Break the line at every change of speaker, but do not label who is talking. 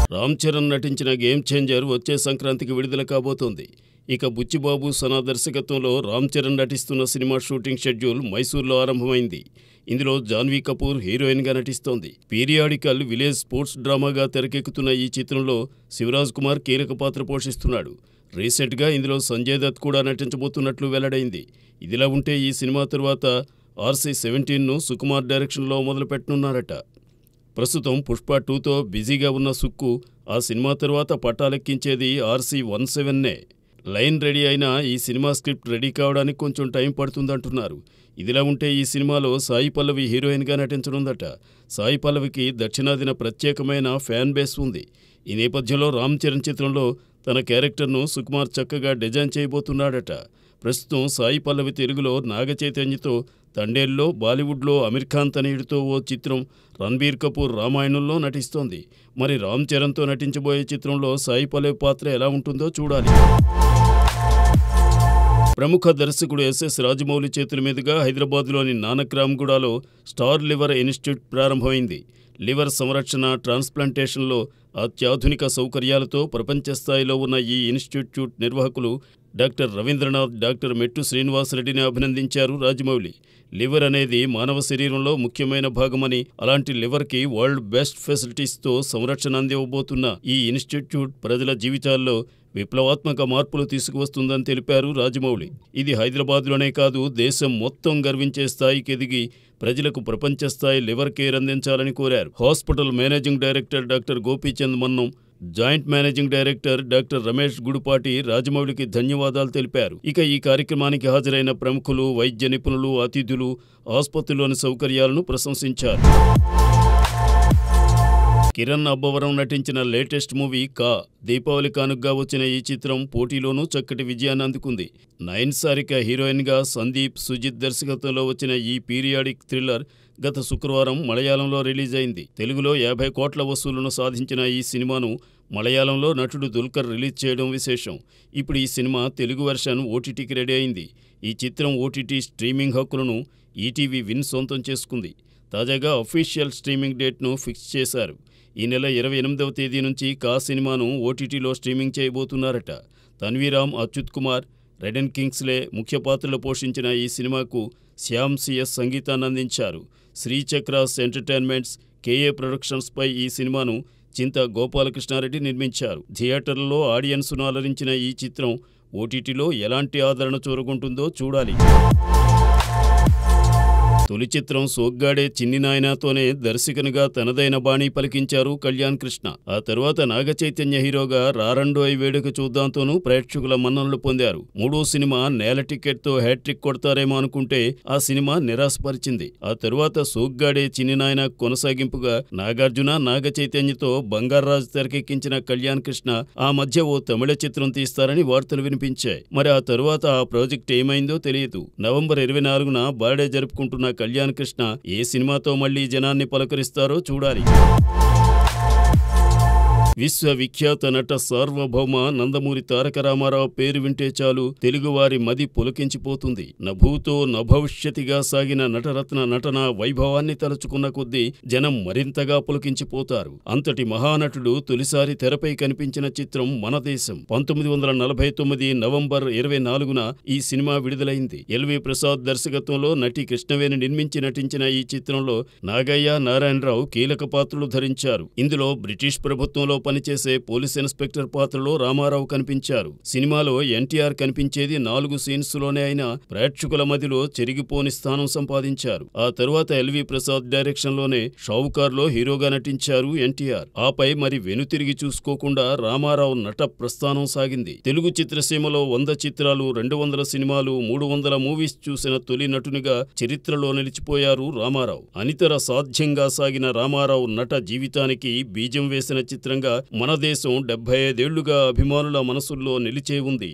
రామ్ చరణ్ నటించిన game changer వచ్చే సంక్రాంతికి విడుదల కాబోతోంది. ఇక బుచ్చిబాబు సనా దర్శకత్వంలో రామ్ చరణ్ నటిస్తున్న సినిమా షూటింగ్ షెడ్యూల్ మైసూర్లో ఆరంభమైంది. ఇందులో జాన్వీ కపూర్ హీరోయిన్గా నటిస్తోంది. పీరియాడికల్ విలేజ్ స్పోర్ట్స్ డ్రామాగా తెరకెక్కుతున్న ఈ చిత్రంలో శివరాజ్ కుమార్ కీలక పాత్ర పోషిస్తున్నాడు. రీసెంట్గా ఇందులో సంజయ్ దత్ కూడా నటించబోతున్నట్లు వెల్లడైంది. ఇదిలా ఉంటే ఈ సినిమా తరువాత RC-17ను సుకుమార్ డైరెక్షన్లో మొదలుపెట్టనున్నారట. ప్రస్తుతం పుష్ప 2తో బిజీగా ఉన్న సుక్కు ఆ సినిమా తరువాత పట్టాలెక్కించేది RC-17నే. లైన్ రెడీ అయినా ఈ సినిమా స్క్రిప్ట్ రెడీ కావడానికి కొంచెం టైం పడుతుందంటున్నారు. ఇదిలా ఉంటే ఈ సినిమాలో సాయి పల్లవి హీరోయిన్గా నటించనుందట. సాయి పల్లవికి దక్షిణాదిన ప్రత్యేకమైన ఫ్యాన్ బేస్ ఉంది. ఈ నేపథ్యంలో రామ్ చరణ్ చిత్రంలో తన క్యారెక్టర్ను సుకుమార్ చక్కగా డిజైన్ చేయబోతున్నాడట. ప్రస్తుతం సాయి పల్లవి తెలుగులో నాగ చైతన్యతో తండేల్లో, బాలీవుడ్లో అమీర్ ఖాన్ తనయుడితో ఓ చిత్రం రణబీర్ కపూర్ రామాయణంలో నటిస్తోంది. మరి రామ్ చరణ్తో నటించబోయే చిత్రంలో సాయి పల్లవి పాత్ర ఎలా ఉంటుందో చూడాలి. ప్రముఖ దర్శకుడు SS రాజమౌళి చేతుల మీదుగా హైదరాబాద్లోని నానక్రామ్గూడలో స్టార్ లివర్ ఇన్స్టిట్యూట్ ప్రారంభమైంది. లివర్ సంరక్షణ, ట్రాన్స్ప్లాంటేషన్లో అత్యాధునిక సౌకర్యాలతో ప్రపంచ స్థాయిలో ఉన్న ఈ ఇన్స్టిట్యూట్ నిర్వాహకులు డాక్టర్ రవీంద్రనాథ్, డాక్టర్ మెట్టు శ్రీనివాసరెడ్డిని అభినందించారు రాజమౌళి. లివర్ అనేది మానవ శరీరంలో ముఖ్యమైన భాగమని, అలాంటి లివర్కి వరల్డ్ బెస్ట్ ఫెసిలిటీస్తో సంరక్షణ అందివ్వబోతున్న ఈ ఇన్స్టిట్యూట్ ప్రజల జీవితాల్లో విప్లవాత్మక మార్పులు తీసుకువస్తుందని తెలిపారు రాజమౌళి. ఇది హైదరాబాద్లోనే కాదు, దేశం మొత్తం గర్వించే స్థాయికి ఎదిగి ప్రజలకు ప్రపంచ స్థాయి లివర్ కేర్ అందించాలని కోరారు. Hospital managing director doctor Gopichand Mannam, joint managing director doctor Ramesh Gudupati రాజమౌళికి ధన్యవాదాలు తెలిపారు. ఇక ఈ కార్యక్రమానికి హాజరైన ప్రముఖులు, వైద్య నిపుణులు, అతిథులు ఆసుపత్రిలోని సౌకర్యాలను ప్రశంసించారు. కిరణ్ అబ్బవరం నటించిన లేటెస్ట్ మూవీ కా దీపావళి కానుగ్గా వచ్చిన ఈ చిత్రం పోటీలోనూ చక్కటి విజయాన్ని అందుకుంది. నయన్ సారిక హీరోయిన్గా సందీప్, సుజిత్ దర్శకత్వంలో వచ్చిన ఈ పీరియాడిక్ థ్రిల్లర్ గత శుక్రవారం మలయాళంలో రిలీజ్ అయింది. తెలుగులో 50 కోట్ల వసూళ్లను సాధించిన ఈ సినిమాను మలయాళంలో నటుడు దుల్కర్ రిలీజ్ చేయడం విశేషం. ఇప్పుడు ఈ సినిమా తెలుగు వెర్షన్ OTTకి రెడీ అయింది. ఈ చిత్రం OTT స్ట్రీమింగ్ హక్కులను ఈటీవీ విన్ సొంతం చేసుకుంది. తాజాగా అఫీషియల్ స్ట్రీమింగ్ డేట్ను ఫిక్స్ చేశారు. ఈ నెల 28వ తేదీ నుంచి కా సినిమాను OTTలో streaming చేయబోతున్నారట. తన్వీరామ్, Achyut Kumar, ridden Kingsley ముఖ్య పాత్రలు పోషించిన ఈ సినిమాకు శ్యామ్ CS సంగీతాన్ని అందించారు. శ్రీచక్రాస్ ఎంటర్టైన్మెంట్స్, KA ప్రొడక్షన్స్పై ఈ సినిమాను చింత గోపాలకృష్ణారెడ్డి నిర్మించారు. థియేటర్లలో ఆడియన్స్ను అలరించిన ఈ చిత్రం OTTలో ఎలాంటి ఆదరణ చూరగొంటుందో చూడాలి. తొలి చిత్రం సోగ్గాడే చిన్ని నాయనాతోనే దర్శకునిగా తనదైన బాణీ పలికించారు కళ్యాణ్ కృష్ణ. ఆ తరువాత నాగ చైతన్య హీరోగా రారండోయ్ వేడుక చూద్దాంతోనూ ప్రేక్షకుల మన్ననలు పొందారు. మూడో సినిమా నేల టికెట్తో హ్యాట్రిక్ కొడతారేమో అనుకుంటే ఆ సినిమా నిరాశపరిచింది. ఆ తరువాత సోగ్గాడే చిన్ని నాయన కొనసాగింపుగా నాగార్జున, నాగ చైతన్యతో బంగారాజ్ తెరకెక్కించిన కళ్యాణ్ కృష్ణ ఆ మధ్య ఓ తమిళ చిత్రం తీస్తారని వార్తలు వినిపించాయి. మరి ఆ తరువాత ఆ ప్రాజెక్ట్ ఏమైందో తెలియదు. నవంబర్ 24న బర్త్డే జరుపుకుంటున్న కళ్యాణ్ కృష్ణ ఏ సినిమాతో మళ్లీ జనాన్ని పలకరిస్తారో చూడాలి. విశ్వవిఖ్యాత నట సార్వభౌమ నందమూరి తారక రామారావు పేరు వింటే చాలు తెలుగువారి మది పులకించిపోతుంది. నభూతో నభవిష్యతిగా సాగిన నటరత్న నటన వైభవాన్ని తలుచుకున్న కొద్దీ జనం మరింతగా పులకించిపోతారు. అంతటి మహానటుడు తొలిసారి తెరపై కనిపించిన చిత్రం మన దేశం. 1949 నవంబర్ 24న ఈ సినిమా విడుదలైంది. LV ప్రసాద్ దర్శకత్వంలో నటి కృష్ణవేణి నిర్మించి నటించిన ఈ చిత్రంలో నాగయ్య, నారాయణరావు కీలక పాత్రలు ధరించారు. ఇందులో బ్రిటిష్ ప్రభుత్వంలో పనిచేసే పోలీస్ ఇన్స్పెక్టర్ పాత్రలో రామారావు కనిపించారు. సినిమాలో NTR కనిపించేది 4 సీన్స్లోనే అయినా ప్రేక్షకుల మదిలో చెరిగిపోని స్థానం సంపాదించారు. ఆ తరువాత LV ప్రసాద్ డైరెక్షన్లోనే షావుకార్లో హీరోగా నటించారు NTR. ఆపై మరి వెనుతిరిగి చూసుకోకుండా రామారావు నట ప్రస్థానం సాగింది. తెలుగు చిత్రసీమలో 100 చిత్రాలు, 200 సినిమాలు, 300 మూవీస్ చూసిన తొలి నటునిగా చరిత్రలో నిలిచిపోయారు రామారావు. అనితర సాధ్యంగా సాగిన రామారావు నట జీవితానికి బీజం వేసిన చిత్రంగా మన దేశం 75 ఏళ్లుగా అభిమానుల మనసుల్లో నిలిచే ఉంది.